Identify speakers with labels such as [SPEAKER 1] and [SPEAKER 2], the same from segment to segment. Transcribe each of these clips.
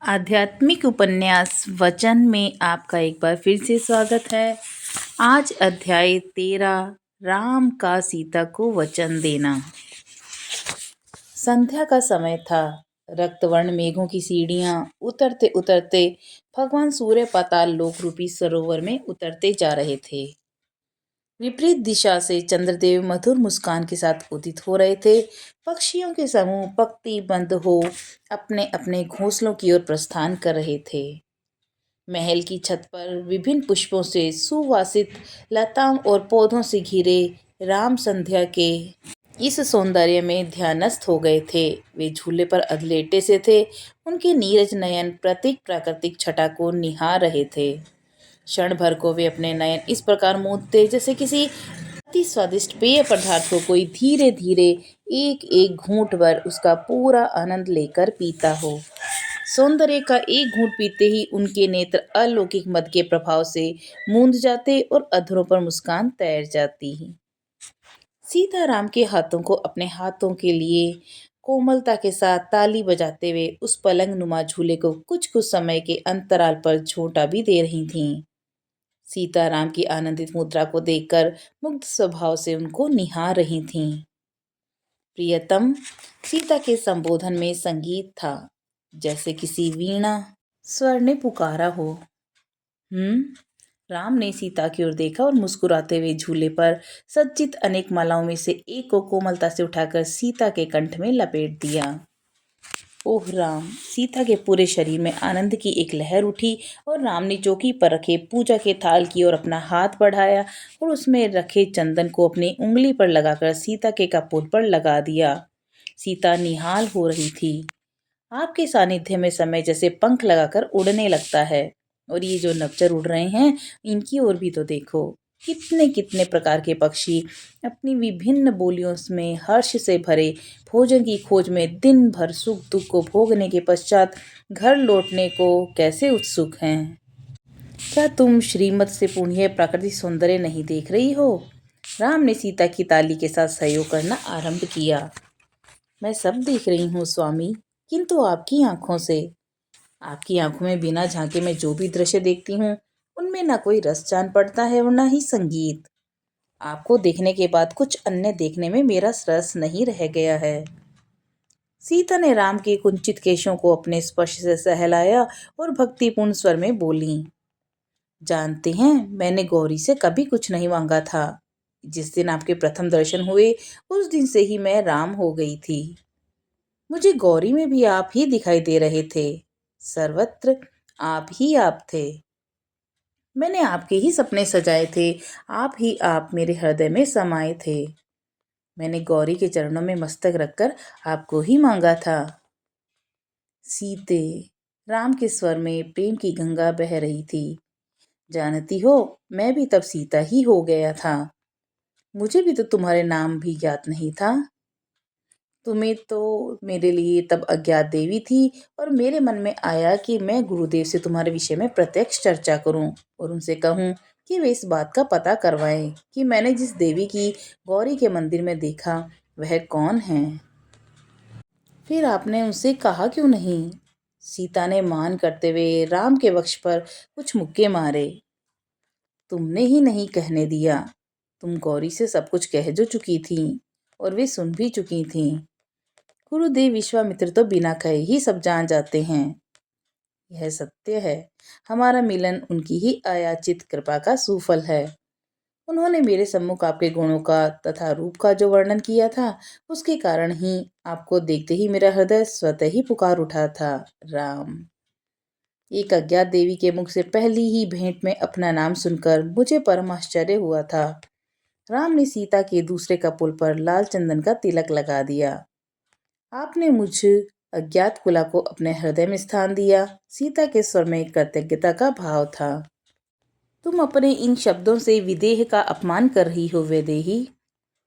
[SPEAKER 1] आध्यात्मिक उपन्यास वचन में आपका एक बार फिर से स्वागत है। आज अध्याय 13 राम का सीता को वचन देना। संध्या का समय था। रक्तवर्ण मेघों की सीढ़ियां उतरते उतरते भगवान सूर्य पाताल लोक रूपी सरोवर में उतरते जा रहे थे। विपरीत दिशा से चंद्रदेव मधुर मुस्कान के साथ उदित हो रहे थे। पक्षियों के समूह पंक्तिबद्ध हो अपने अपने घोंसलों की ओर प्रस्थान कर रहे थे। महल की छत पर विभिन्न पुष्पों से सुवासित लताओं और पौधों से घिरे राम संध्या के इस सौंदर्य में ध्यानस्थ हो गए थे। वे झूले पर अधलेटे से थे। उनके नीरज नयन प्रत्येक प्राकृतिक छटा को निहार रहे थे। क्षण भर को वे अपने नयन इस प्रकार मूंदते जैसे किसी अति स्वादिष्ट पेय पदार्थ को कोई धीरे धीरे एक एक घूंट भर उसका पूरा आनंद लेकर पीता हो। सौंदर्य का एक घूंट पीते ही उनके नेत्र अलौकिक मद के प्रभाव से मूंद जाते और अधरों पर मुस्कान तैर जाती। सीताराम के हाथों को अपने हाथों के लिए कोमलता के साथ ताली बजाते हुए उस पलंग नुमा झूले को कुछ कुछ समय के अंतराल पर झोंटा भी दे रही थीं। सीताराम की आनंदित मुद्रा को देखकर मुग्ध स्वभाव से उनको निहार रही थीं। प्रियतम, सीता के संबोधन में संगीत था, जैसे किसी वीणा स्वर ने पुकारा हो। राम ने सीता की ओर देखा और मुस्कुराते हुए झूले पर सज्जित अनेक मालाओं में से एक को कोमलता से उठाकर सीता के कंठ में लपेट दिया। ओह राम! सीता के पूरे शरीर में आनंद की एक लहर उठी और राम ने चौकी पर रखे पूजा के थाल की ओर अपना हाथ बढ़ाया और उसमें रखे चंदन को अपनी उंगली पर लगाकर सीता के कपोल पर लगा दिया। सीता निहाल हो रही थी। आपके सानिध्य में समय जैसे पंख लगाकर उड़ने लगता है। और ये जो नवचर उड़ रहे हैं, इनकी ओर भी तो देखो। कितने कितने प्रकार के पक्षी अपनी विभिन्न बोलियों में हर्ष से भरे भोजन की खोज में दिन भर सुख दुख को भोगने के पश्चात घर लौटने को कैसे उत्सुक हैं। क्या तुम श्रीमत से पूर्ण यह प्राकृतिक सौंदर्य नहीं देख रही हो? राम ने सीता की ताली के साथ सहयोग करना आरंभ किया। मैं सब देख रही हूँ स्वामी, किंतु आपकी आंखों से। आपकी आंखों में बिना झांके मैं जो भी दृश्य देखती हूँ, उनमें ना कोई रस जान पड़ता है और ना ही संगीत। आपको देखने के बाद कुछ अन्य देखने में मेरा रस नहीं रह गया है। सीता ने राम के कुंचित केशों को अपने स्पर्श से सहलाया और भक्तिपूर्ण स्वर में बोली, जानते हैं, मैंने गौरी से कभी कुछ नहीं मांगा था। जिस दिन आपके प्रथम दर्शन हुए, उस दिन से ही मैं राम हो गई थी। मुझे गौरी में भी आप ही दिखाई दे रहे थे। सर्वत्र आप थे। मैंने आपके ही सपने सजाए थे। आप ही आप मेरे हृदय में समाये थे। मैंने गौरी के चरणों में मस्तक रखकर आपको ही मांगा था। सीते, राम के स्वर में प्रेम की गंगा बह रही थी। जानती हो, मैं भी तब सीता ही हो गया था। मुझे भी तो तुम्हारे नाम भी ज्ञात नहीं था। तुम्हें तो मेरे लिए तब अज्ञात देवी थी और मेरे मन में आया कि मैं गुरुदेव से तुम्हारे विषय में प्रत्यक्ष चर्चा करूं और उनसे कहूं कि वे इस बात का पता करवाएं कि मैंने जिस देवी की गौरी के मंदिर में देखा वह कौन है। फिर आपने उनसे कहा क्यों नहीं? सीता ने मान करते हुए राम के वक्ष पर कुछ मुक्के मारे। तुमने ही नहीं कहने दिया। तुम गौरी से सब कुछ कह जो चुकी थी और वे सुन भी चुकी थी। गुरुदेव विश्वामित्र तो बिना कहे ही सब जान जाते हैं। यह सत्य है। हमारा मिलन उनकी ही अयाचित कृपा का सुफल है। उन्होंने मेरे सम्मुख आपके गुणों का तथा रूप का जो वर्णन किया था, उसके कारण ही आपको देखते ही मेरा हृदय स्वतः ही पुकार उठा था। राम, एक अज्ञात देवी के मुख से पहली ही भेंट में अपना नाम सुनकर मुझे परम आश्चर्य हुआ था। राम ने सीता के दूसरे कपोल पर लाल चंदन का तिलक लगा दिया। आपने मुझ अज्ञात कुला को अपने हृदय में स्थान दिया। सीता के स्वर में कृतज्ञता का भाव था। तुम अपने इन शब्दों से विदेह का अपमान कर रही हो वैदेही।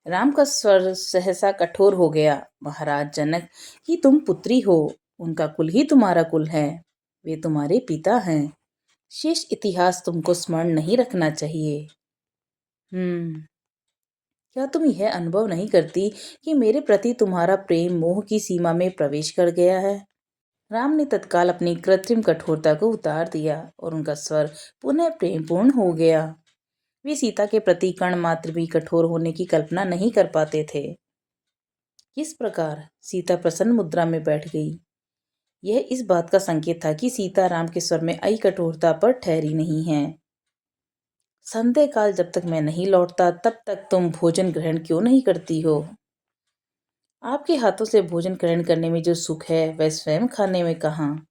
[SPEAKER 1] राम का स्वर सहसा कठोर हो गया। महाराज जनक की तुम पुत्री हो, उनका कुल ही तुम्हारा कुल है। वे तुम्हारे पिता हैं। शेष इतिहास तुमको स्मरण नहीं रखना चाहिए। क्या तुम यह अनुभव नहीं करती कि मेरे प्रति तुम्हारा प्रेम मोह की सीमा में प्रवेश कर गया है? राम ने तत्काल अपनी कृत्रिम कठोरता को उतार दिया और उनका स्वर पुनः प्रेमपूर्ण हो गया। वे सीता के प्रति कण मात्र भी कठोर होने की कल्पना नहीं कर पाते थे। किस प्रकार? सीता प्रसन्न मुद्रा में बैठ गई। यह इस बात का संकेत था कि सीता राम के स्वर में आई कठोरता पर ठहरी नहीं है। संध्या काल जब तक मैं नहीं लौटता तब तक तुम भोजन ग्रहण क्यों नहीं करती हो? आपके हाथों से भोजन ग्रहण करने में जो सुख है वह स्वयं खाने में कहाँ।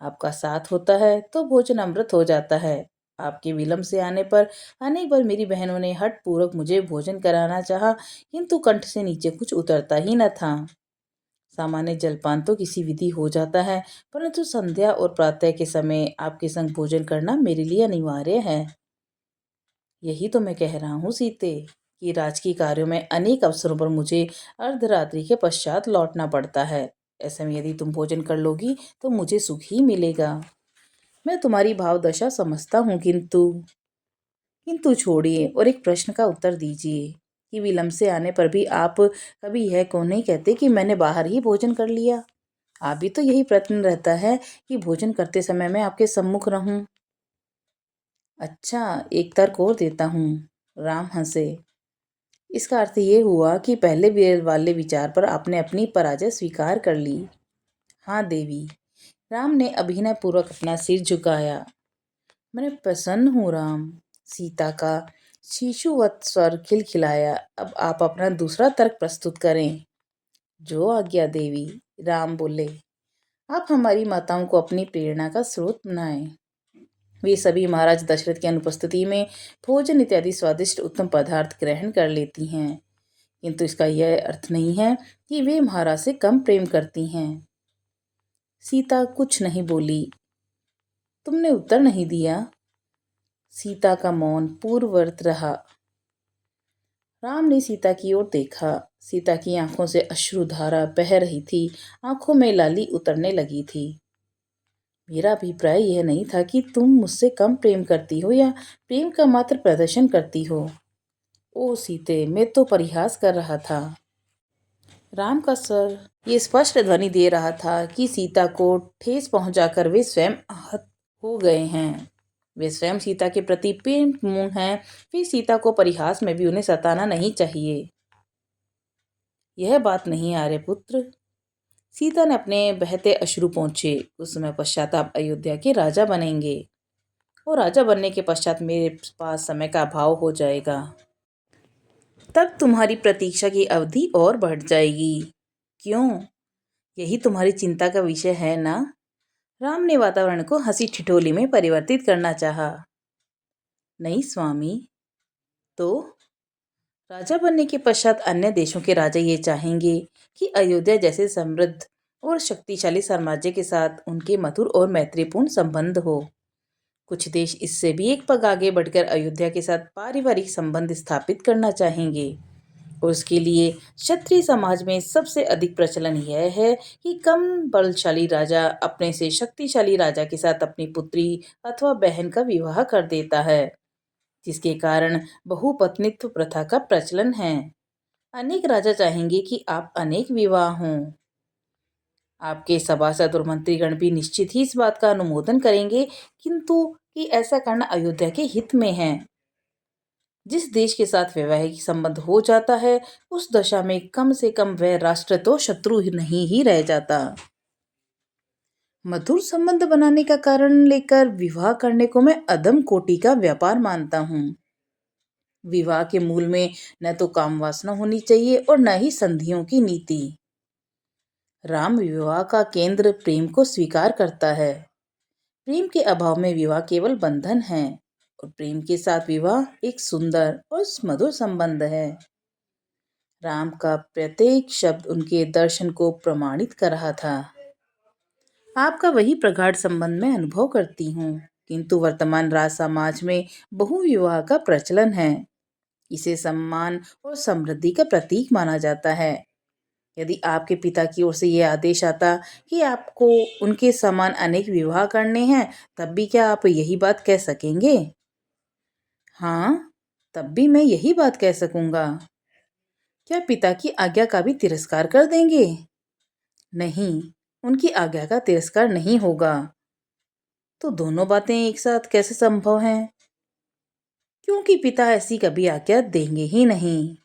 [SPEAKER 1] आपका साथ होता है तो भोजन अमृत हो जाता है। आपके विलंब से आने पर अनेक बार मेरी बहनों ने हठ पूर्वक मुझे भोजन कराना चाहा, किंतु कंठ से नीचे कुछ उतरता ही न था। सामान्य जलपान तो किसी विधि हो जाता है, परंतु संध्या और प्रातः के समय आपके संग भोजन करना मेरे लिए अनिवार्य है। यही तो मैं कह रहा हूँ सीते, कि राजकीय कार्यों में अनेक अवसरों पर मुझे अर्धरात्रि के पश्चात लौटना पड़ता है। ऐसे में यदि तुम भोजन कर लोगी तो मुझे सुख ही मिलेगा। मैं तुम्हारी भाव दशा समझता हूँ, किंतु किंतु छोड़िए और एक प्रश्न का उत्तर दीजिए कि विलंब से आने पर भी आप कभी यह क्यों नहीं कहते कि मैंने बाहर ही भोजन कर लिया। आप भी तो यही प्रयत्न रहता है कि भोजन करते समय मैं आपके सम्मुख रहूं। अच्छा, एक तर्क और देता हूँ। राम हंसे। इसका अर्थ ये हुआ कि पहले वाले विचार पर आपने अपनी पराजय स्वीकार कर ली। हाँ देवी। राम ने अभिनय पूर्वक अपना सिर झुकाया। मैं प्रसन्न हूँ राम। सीता का शिशुवत स्वर खिलखिलाया। अब आप अपना दूसरा तर्क प्रस्तुत करें। जो आज्ञा देवी। राम बोले। आप हमारी माताओं को अपनी प्रेरणा का स्रोत बनाएं। वे सभी महाराज दशरथ की अनुपस्थिति में भोजन इत्यादि स्वादिष्ट उत्तम पदार्थ ग्रहण कर लेती हैं, किंतु इसका यह अर्थ नहीं है कि वे महाराज से कम प्रेम करती हैं। सीता कुछ नहीं बोली। तुमने उत्तर नहीं दिया। सीता का मौन पूर्ववत रहा। राम ने सीता की ओर देखा। सीता की आंखों से अश्रुधारा बह रही थी, आंखों में लाली उतरने लगी थी। मेरा अभिप्राय यह नहीं था कि तुम मुझसे कम प्रेम करती हो या प्रेम का मात्र प्रदर्शन करती हो। ओ सीते, मैं तो परिहास कर रहा था। राम का स्वर ये स्पष्ट ध्वनि दे रहा था कि सीता को ठेस पहुंचाकर वे स्वयं आहत हो गए हैं। वे स्वयं सीता के प्रति प्रेमपूर्ण हैं। फिर सीता को परिहास में भी उन्हें सताना नहीं चाहिए। यह बात नहीं आर्यपुत्र। सीता ने अपने बहते अश्रु पोंछे। उस समय पश्चात आप अयोध्या के राजा बनेंगे और राजा बनने के पश्चात मेरे पास समय का अभाव हो जाएगा। तब तुम्हारी प्रतीक्षा की अवधि और बढ़ जाएगी। क्यों? यही तुम्हारी चिंता का विषय है ना? राम ने वातावरण को हंसी ठिठोली में परिवर्तित करना चाहा। नहीं स्वामी। तो राजा बनने के पश्चात अन्य देशों के राजा ये चाहेंगे कि अयोध्या जैसे समृद्ध और शक्तिशाली साम्राज्य के साथ उनके मधुर और मैत्रीपूर्ण संबंध हो। कुछ देश इससे भी एक पग आगे बढ़कर अयोध्या के साथ पारिवारिक संबंध स्थापित करना चाहेंगे और उसके लिए क्षत्रिय समाज में सबसे अधिक प्रचलन यह है कि कम बलशाली राजा अपने से शक्तिशाली राजा के साथ अपनी पुत्री अथवा बहन का विवाह कर देता है, जिसके कारण बहुपत्नित्व प्रथा का प्रचलन है। अनेक राजा चाहेंगे कि आप अनेक विवाह हों। आपके सभासद और मंत्रीगण भी निश्चित ही इस बात का अनुमोदन करेंगे, किंतु कि ऐसा करना अयोध्या के हित में है। जिस देश के साथ वैवाहिक संबंध हो जाता है उस दशा में कम से कम वह राष्ट्र तो शत्रु नहीं ही रह जाता। मधुर संबंध बनाने का कारण लेकर विवाह करने को मैं अधम कोटि का व्यापार मानता हूँ। विवाह के मूल में न तो काम वासना होनी चाहिए और न ही संधियों की नीति। राम विवाह का केंद्र प्रेम को स्वीकार करता है। प्रेम के अभाव में विवाह केवल बंधन है और प्रेम के साथ विवाह एक सुंदर और मधुर संबंध है। राम का प्रत्येक शब्द उनके दर्शन को प्रमाणित कर रहा था। आपका वही प्रगाढ़ संबंध मैं अनुभव करती हूँ, किंतु वर्तमान राज समाज में बहुविवाह का प्रचलन है। इसे सम्मान और समृद्धि का प्रतीक माना जाता है। यदि आपके पिता की ओर से यह आदेश आता कि आपको उनके समान अनेक विवाह करने हैं, तब भी क्या आप यही बात कह सकेंगे? हाँ, तब भी मैं यही बात कह सकूंगा। क्या पिता की आज्ञा का भी तिरस्कार कर देंगे? नहीं। उनकी आज्ञा का तिरस्कार नहीं होगा। तो दोनों बातें एक साथ कैसे संभव हैं? क्योंकि पिता ऐसी कभी आज्ञा देंगे ही नहीं।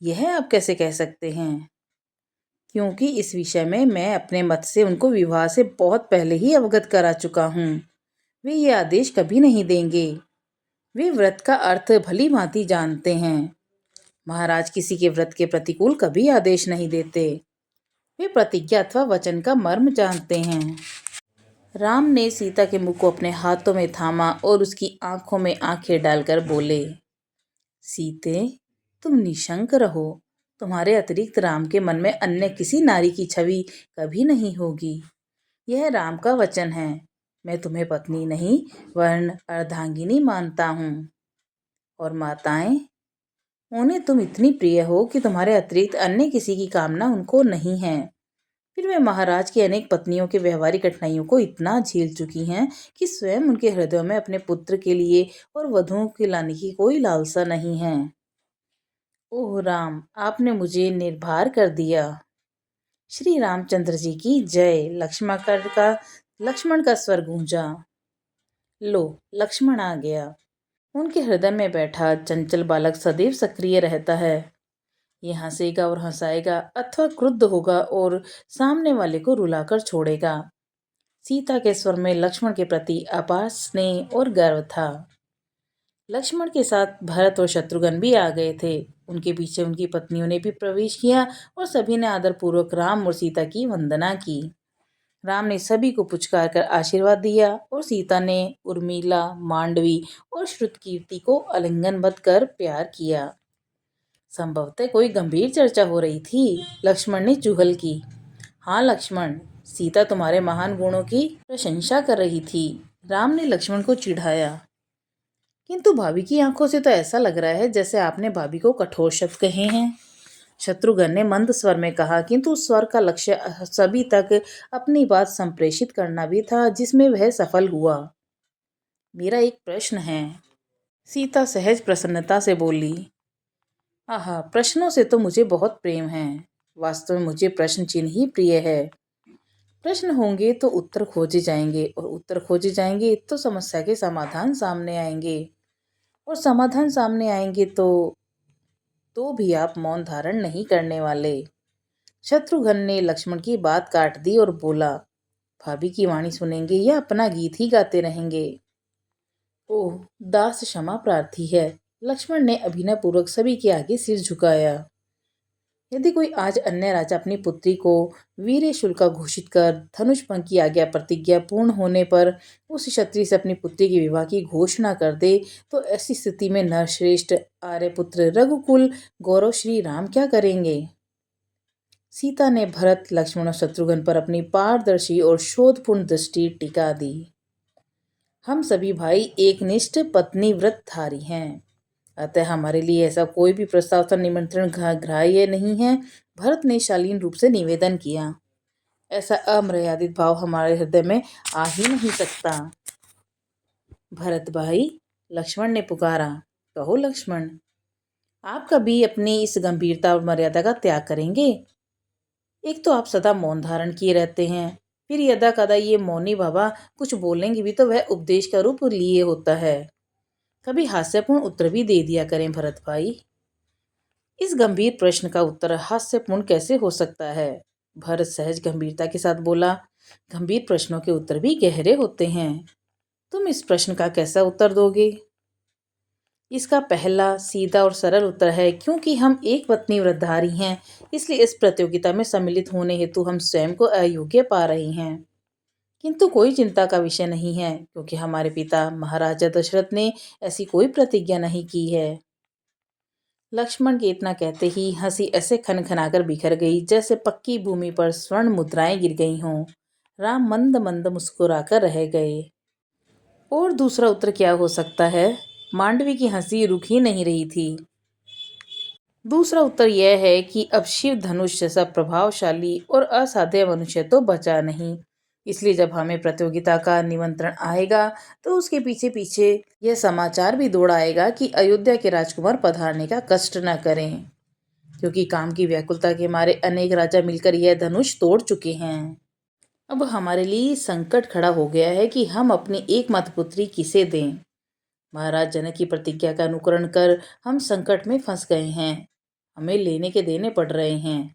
[SPEAKER 1] यह आप कैसे कह सकते हैं? क्योंकि इस विषय में मैं अपने मत से उनको विवाह से बहुत पहले ही अवगत करा चुका हूँ। वे ये आदेश कभी नहीं देंगे। वे व्रत का अर्थ भली भांति जानते हैं। महाराज किसी के व्रत के प्रतिकूल कभी आदेश नहीं देते। वे प्रतिज्ञा अथवा वचन का मर्म जानते हैं। राम ने सीता के मुख को अपने हाथों में थामा और उसकी आंखों में आंखें डालकर बोले, सीते, तुम निशंक रहो। तुम्हारे अतिरिक्त राम के मन में अन्य किसी नारी की छवि कभी नहीं होगी। यह राम का वचन है। मैं तुम्हें पत्नी नहीं वर्ण अर्धांगिनी मानता हूँ। और माताएं, उन्हें तुम इतनी प्रिय हो कि तुम्हारे अतिरिक्त अन्य किसी की कामना उनको नहीं है। फिर वे महाराज की अनेक पत्नियों के व्यवहारिक कठिनाइयों को इतना झेल चुकी हैं कि स्वयं उनके हृदय में अपने पुत्र के लिए और वधुओं के लाने की कोई लालसा नहीं है। ओह राम, आपने मुझे निर्भर कर दिया। श्री रामचंद्र जी की जय। लक्ष्मण का स्वर गूंजा। लो, लक्ष्मण आ गया। उनके हृदय में बैठा चंचल बालक सदैव सक्रिय रहता है। ये हंसेगा और हंसाएगा अथवा क्रुद्ध होगा और सामने वाले को रुलाकर छोड़ेगा। सीता के स्वर में लक्ष्मण के प्रति अपार स्नेह और गर्व था। लक्ष्मण के साथ भरत और शत्रुघ्न भी आ गए थे। उनके पीछे उनकी पत्नियों ने भी प्रवेश किया और सभी ने आदरपूर्वक राम और सीता की वंदना की। राम ने सभी को पुचकार कर आशीर्वाद दिया और सीता ने उर्मिला, मांडवी और श्रुतकीर्ति को आलिंगनबद्ध कर प्यार किया। संभवतः कोई गंभीर चर्चा हो रही थी। लक्ष्मण ने चुहल की। हाँ लक्ष्मण, सीता तुम्हारे महान गुणों की प्रशंसा कर रही थी। राम ने लक्ष्मण को चिढ़ाया। किंतु भाभी की आंखों से तो ऐसा लग रहा है जैसे आपने भाभी को कठोर शब्द कहे हैं। शत्रुघ्न ने मंद स्वर में कहा, किंतु उस स्वर का लक्ष्य सभी तक अपनी बात संप्रेषित करना भी था, जिसमें वह सफल हुआ। मेरा एक प्रश्न है। सीता सहज प्रसन्नता से बोली। आहा, प्रश्नों से तो मुझे बहुत प्रेम है। वास्तव में मुझे प्रश्न चिन्ह ही प्रिय है। प्रश्न होंगे तो उत्तर खोजे जाएंगे और उत्तर खोजे जाएंगे तो समस्या के समाधान सामने आएंगे और समाधान सामने आएंगे तो भी आप मौन धारण नहीं करने वाले। शत्रुघ्न ने लक्ष्मण की बात काट दी और बोला, भाभी की वाणी सुनेंगे या अपना गीत ही गाते रहेंगे? ओह, दास क्षमा प्रार्थी है। लक्ष्मण ने अभिनय पूर्वक सभी के आगे सिर झुकाया। यदि कोई आज अन्य राजा अपनी पुत्री को वीर शुल्का घोषित कर धनुष भंग की आज्ञा प्रतिज्ञा पूर्ण होने पर उस क्षत्रिय से अपनी पुत्री के विवाह की घोषणा कर दे, तो ऐसी स्थिति में नरश्रेष्ठ आर्यपुत्र रघुकुल गौरव श्री राम क्या करेंगे? सीता ने भरत, लक्ष्मण और शत्रुघ्न पर अपनी पारदर्शी और शोधपूर्ण दृष्टि टिका दी। हम सभी भाई एकनिष्ठ पत्नी व्रतधारी हैं, अतः हमारे लिए ऐसा कोई भी प्रस्ताव था निमंत्रण ग्राह्य नहीं है। भरत ने शालीन रूप से निवेदन किया। ऐसा अमर्यादित भाव हमारे हृदय में आ ही नहीं सकता। भरत भाई, लक्ष्मण ने पुकारा। कहो लक्ष्मण, आप कभी अपनी इस गंभीरता और मर्यादा का त्याग करेंगे? एक तो आप सदा मौन धारण किए रहते हैं, फिर यदा कदा ये मौनी बाबा कुछ बोलेंगे भी तो वह उपदेश का रूप लिए होता है। कभी हास्यपूर्ण उत्तर भी दे दिया करें भरत भाई। इस गंभीर प्रश्न का उत्तर हास्यपूर्ण कैसे हो सकता है? भरत सहज गंभीरता के साथ बोला। गंभीर प्रश्नों के उत्तर भी गहरे होते हैं। तुम इस प्रश्न का कैसा उत्तर दोगे? इसका पहला सीधा और सरल उत्तर है, क्योंकि हम एक पत्नी व्रतधारी हैं, इसलिए इस प्रतियोगिता में सम्मिलित होने हेतु हम स्वयं को अयोग्य पा रहे हैं। किंतु कोई चिंता का विषय नहीं है, क्योंकि हमारे पिता महाराजा दशरथ ने ऐसी कोई प्रतिज्ञा नहीं की है। लक्ष्मण के इतना कहते ही हंसी ऐसे खनखनाकर बिखर गई जैसे पक्की भूमि पर स्वर्ण मुद्राएं गिर गई हों। राम मंद मंद मुस्कुराकर रह गए। और दूसरा उत्तर क्या हो सकता है? मांडवी की हंसी रुक ही नहीं रही थी। दूसरा उत्तर यह है कि अब शिव धनुष जैसा प्रभावशाली और असाध्य मनुष्य तो बचा नहीं, इसलिए जब हमें प्रतियोगिता का निमंत्रण आएगा तो उसके पीछे पीछे यह समाचार भी दौड़ आएगा कि अयोध्या के राजकुमार पधारने का कष्ट न करें। क्योंकि काम की व्याकुलता के मारे अनेक राजा मिलकर यह धनुष तोड़ चुके हैं। अब हमारे लिए संकट खड़ा हो गया है कि हम अपनी एकमात्र पुत्री किसे दें। महाराज जनक की प्रतिज्ञा का अनुकरण कर हम संकट में फंस गए हैं। हमें लेने के देने पड़ रहे हैं।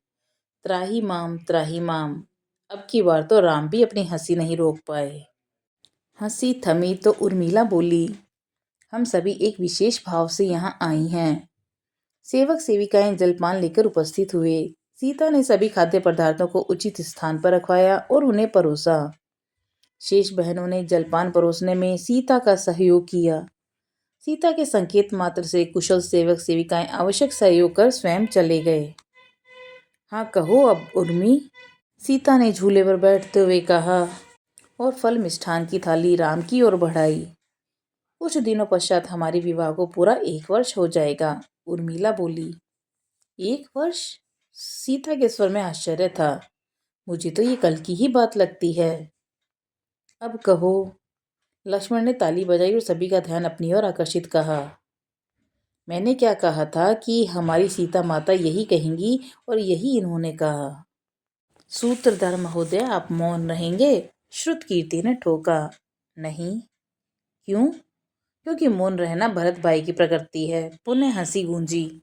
[SPEAKER 1] त्राही माम त्राही माम। अब की बार तो राम भी अपनी हंसी नहीं रोक पाए। हंसी थमी तो उर्मिला बोली, हम सभी एक विशेष भाव से यहाँ आई हैं। सेवक सेविकाएं जलपान लेकर उपस्थित हुए। सीता ने सभी खाद्य पदार्थों को उचित स्थान पर रखवाया और उन्हें परोसा। शेष बहनों ने जलपान परोसने में सीता का सहयोग किया। सीता के संकेत मात्र से कुशल सेवक सेविकाएं आवश्यक सहयोग कर स्वयं चले गए। हाँ कहो अब उर्मी, सीता ने झूले पर बैठते हुए कहा और फल मिष्ठान की थाली राम की ओर बढ़ाई। कुछ दिनों पश्चात हमारे विवाह को पूरा 1 वर्ष हो जाएगा। उर्मिला बोली। 1 वर्ष? सीता के स्वर में आश्चर्य था। मुझे तो ये कल की ही बात लगती है। अब कहो। लक्ष्मण ने ताली बजाई और सभी का ध्यान अपनी ओर आकर्षित कहा। मैंने क्या कहा था कि हमारी सीता माता यही कहेंगी और यही इन्होंने कहा। सूत्रधार महोदय, आप मौन रहेंगे? श्रुतकीर्ति ने ठोका। नहीं। क्यों? क्योंकि मौन रहना भरत भाई की प्रकृति है। पुनः हंसी गूंजी।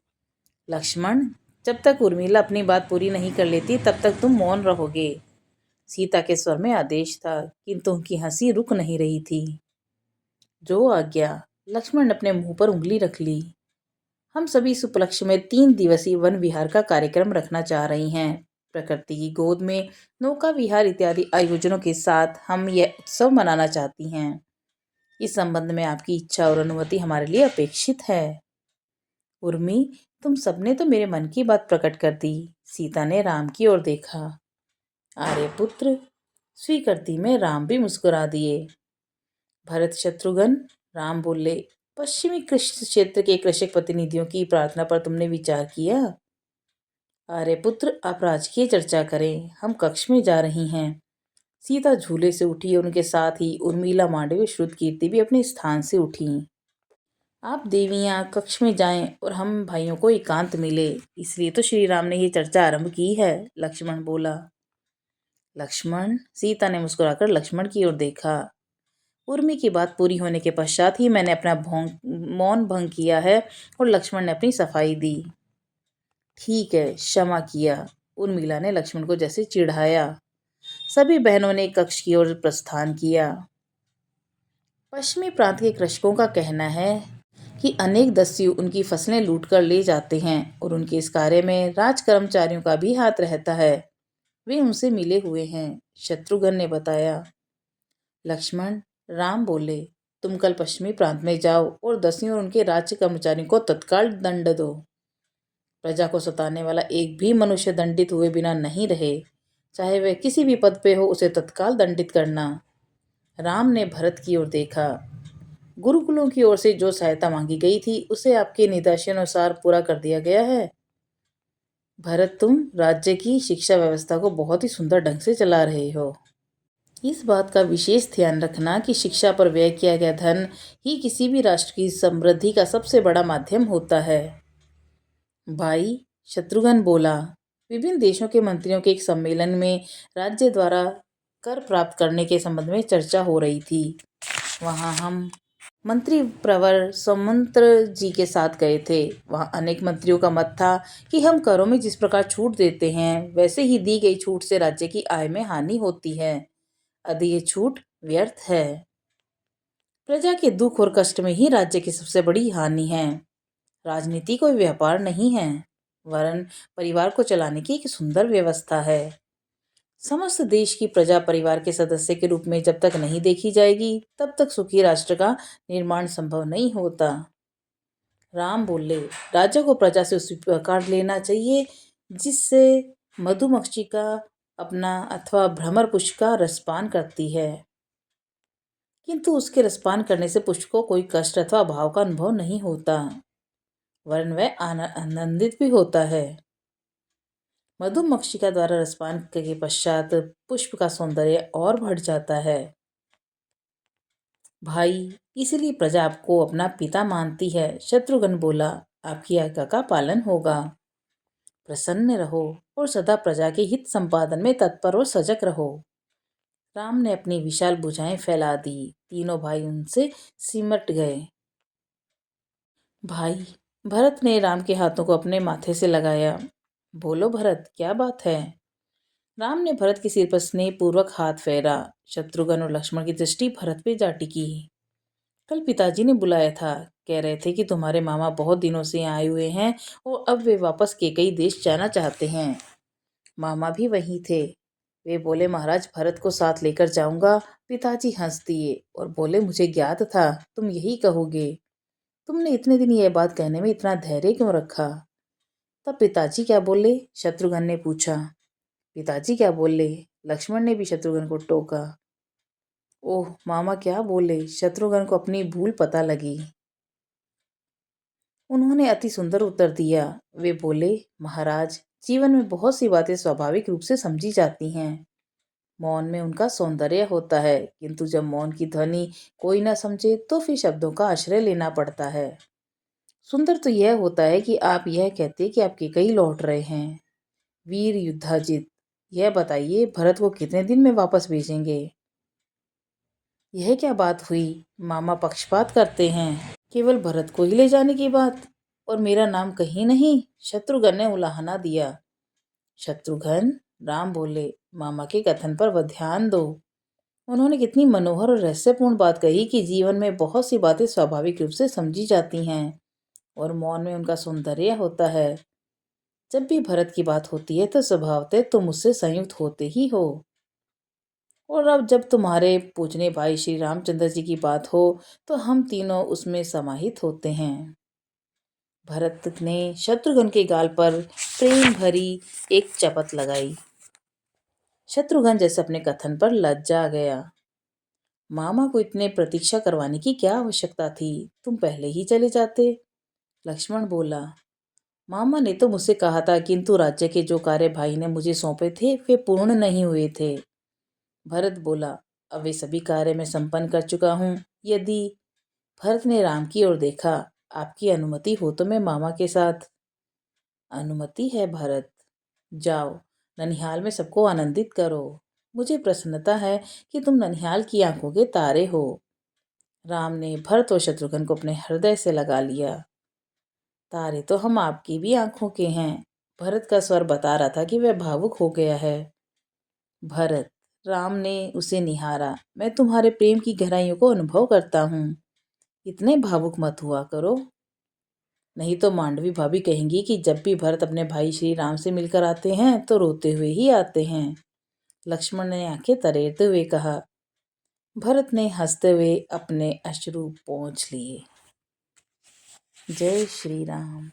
[SPEAKER 1] लक्ष्मण, जब तक उर्मिला अपनी बात पूरी नहीं कर लेती तब तक तुम मौन रहोगे। सीता के स्वर में आदेश था, किंतु उनकी हंसी रुक नहीं रही थी। जो आज्ञा। लक्ष्मण ने अपने मुंह पर उंगली रख ली। हम सभी इस उपलक्ष्य में 3 दिवसीय वन विहार का कार्यक्रम रखना चाह रही हैं। प्रकृति की गोद में नौका विहार इत्यादि आयोजनों के साथ हम यह उत्सव मनाना चाहती हैं। इस संबंध में आपकी इच्छा और अनुमति हमारे लिए अपेक्षित है। उर्मी, तुम सबने तो मेरे मन की बात प्रकट कर दी। सीता ने राम की ओर देखा। आर्यपुत्र, स्वीकृति में राम भी मुस्कुरा दिए। भरत शत्रुघ्न, राम बोले, पश्चिमी कृषि क्षेत्र के कृषक प्रतिनिधियों की प्रार्थना पर तुमने विचार किया? आर्यपुत्र, आप राजकीय चर्चा करें, हम कक्ष में जा रही हैं। सीता झूले से उठी और उनके साथ ही उर्मिला, मांडवी, श्रुतकीर्ति भी अपने स्थान से उठी। आप देवियां कक्ष में जाएं और हम भाइयों को एकांत मिले, इसलिए तो श्री राम ने ये चर्चा आरंभ की है। लक्ष्मण बोला। लक्ष्मण? सीता ने मुस्कुराकर लक्ष्मण की ओर देखा। उर्मी की बात पूरी होने के पश्चात ही मैंने अपना मौन भंग किया है और लक्ष्मण ने अपनी सफाई दी। ठीक है, क्षमा किया। उर्मिला ने लक्ष्मण को जैसे चिढ़ाया। सभी बहनों ने कक्ष की ओर प्रस्थान किया। पश्चिमी प्रांत के कृषकों का कहना है कि अनेक दस्यु उनकी फसलें लूट कर ले जाते हैं और उनके इस कार्य में राज कर्मचारियों का भी हाथ रहता है। वे उनसे मिले हुए हैं, शत्रुघ्न ने बताया। लक्ष्मण, राम बोले, तुम कल पश्चिमी प्रांत में जाओ और दस्युओं और उनके राज्य कर्मचारियों को तत्काल दंड दो। प्रजा को सताने वाला एक भी मनुष्य दंडित हुए बिना नहीं रहे, चाहे वह किसी भी पद पे हो, उसे तत्काल दंडित करना। राम ने भरत की ओर देखा। गुरुकुलों की ओर से जो सहायता मांगी गई थी उसे आपके निर्देशानुसार पूरा कर दिया गया है। भरत, तुम राज्य की शिक्षा व्यवस्था को बहुत ही सुंदर ढंग से चला रहे हो। इस बात का विशेष ध्यान रखना कि शिक्षा पर व्यय किया गया धन ही किसी भी राष्ट्र की समृद्धि का सबसे बड़ा माध्यम होता है। भाई, शत्रुघ्न बोला, विभिन्न देशों के मंत्रियों के एक सम्मेलन में राज्य द्वारा कर प्राप्त करने के संबंध में चर्चा हो रही थी। वहां हम मंत्री प्रवर सौमंत्र जी के साथ गए थे। वहां अनेक मंत्रियों का मत था कि हम करों में जिस प्रकार छूट देते हैं, वैसे ही दी गई छूट से राज्य की आय में हानि होती है। यदि ये छूट व्यर्थ है। प्रजा के दुख और कष्ट में ही राज्य की सबसे बड़ी हानि है। राजनीति कोई व्यापार नहीं है, वरन परिवार को चलाने की एक सुंदर व्यवस्था है। समस्त देश की प्रजा परिवार के सदस्य के रूप में जब तक नहीं देखी जाएगी, तब तक सुखी राष्ट्र का निर्माण संभव नहीं होता। राम बोले, राजा को प्रजा से उस प्रकार लेना चाहिए जिससे मधुमक्षिका अपना अथवा भ्रमर पुष्प का रसपान करती है, किंतु उसके रसपान करने से पुष्प को कोई कष्ट अथवा भाव का अनुभव नहीं होता, वरन वह आनंदित भी होता है। मधुमक्षिका द्वारा रसपान के पश्चात पुष्प का सौंदर्य और बढ़ जाता है। भाई, इसलिए प्रजा आपको अपना पिता मानती है। शत्रुघ्न बोला, आपकी आज्ञा का पालन होगा। प्रसन्न रहो और सदा प्रजा के हित संपादन में तत्पर और सजग रहो। राम ने अपनी विशाल भुजाएं फैला दी। तीनों भाई उनसे सिमट गए। भाई, भरत ने राम के हाथों को अपने माथे से लगाया। बोलो भरत, क्या बात है? राम ने भरत के सिर पर स्नेहपूर्वक हाथ फेरा। शत्रुघ्न और लक्ष्मण की दृष्टि भरत पे जा टिकी। कल पिताजी ने बुलाया था, कह रहे थे कि तुम्हारे मामा बहुत दिनों से यहाँ आए हुए हैं और अब वे वापस केकई देश जाना चाहते हैं। मामा भी वहीं थे। वे बोले महाराज भरत को साथ लेकर जाऊंगा। पिताजी हंस दिए और बोले मुझे ज्ञात था तुम यही कहोगे। तुमने इतने दिन यह बात कहने में इतना धैर्य क्यों रखा? तब पिताजी क्या बोले? शत्रुघ्न ने पूछा। पिताजी क्या बोले? लक्ष्मण ने भी शत्रुघ्न को टोका। ओह मामा क्या बोले? शत्रुघ्न को अपनी भूल पता लगी। उन्होंने अति सुंदर उत्तर दिया। वे बोले महाराज, जीवन में बहुत सी बातें स्वाभाविक रूप से समझी जाती हैं। मौन में उनका सौंदर्य होता है, किंतु जब मौन की ध्वनि कोई ना समझे तो फिर शब्दों का आश्रय लेना पड़ता है। सुंदर तो यह होता है कि आप यह कहते कि आप केकई लौट रहे हैं। वीर युद्धाजित, यह बताइए भरत को कितने दिन में वापस भेजेंगे? यह क्या बात हुई? मामा पक्षपात करते हैं। केवल भरत को ही ले जाने की बात और मेरा नाम कहीं नहीं? शत्रुघ्न ने उलाहना दिया। शत्रुघ्न, राम बोले, मामा के कथन पर वह ध्यान दो। उन्होंने कितनी मनोहर और रहस्यपूर्ण बात कही कि जीवन में बहुत सी बातें स्वाभाविक रूप से समझी जाती हैं और मौन में उनका सौंदर्य होता है। जब भी भरत की बात होती है तो स्वभावतः तुम उससे संयुक्त होते ही हो, और अब जब तुम्हारे पूजने भाई श्री रामचंद्र जी की बात हो तो हम तीनों उसमें समाहित होते हैं। भरत ने शत्रुघ्न के गाल पर प्रेम भरी एक चपत लगाई। शत्रुघ्न जैसे अपने कथन पर लज्जा गया। मामा को इतने प्रतीक्षा करवाने की क्या आवश्यकता थी? तुम पहले ही चले जाते। लक्ष्मण बोला, मामा ने तो मुझसे कहा था, किंतु राज्य के जो कार्य भाई ने मुझे सौंपे थे वे पूर्ण नहीं हुए थे। भरत बोला, अब वे सभी कार्य मैं संपन्न कर चुका हूँ। यदि भरत ने राम की ओर देखा, आपकी अनुमति हो तो मैं मामा के साथ। अनुमति है भरत, जाओ ननिहाल में सबको आनंदित करो। मुझे प्रसन्नता है कि तुम ननिहाल की आंखों के तारे हो। राम ने भरत और शत्रुघ्न को अपने हृदय से लगा लिया। तारे तो हम आपकी भी आंखों के हैं। भरत का स्वर बता रहा था कि वह भावुक हो गया है। भरत, राम ने उसे निहारा, मैं तुम्हारे प्रेम की गहराइयों को अनुभव करता हूँ। इतने भावुक मत हुआ करो, नहीं तो मांडवी भाभी कहेंगी कि जब भी भरत अपने भाई श्री राम से मिलकर आते हैं तो रोते हुए ही आते हैं। लक्ष्मण ने आंखें तरेरते हुए कहा। भरत ने हंसते हुए अपने अश्रु पोंछ लिए। जय श्री राम।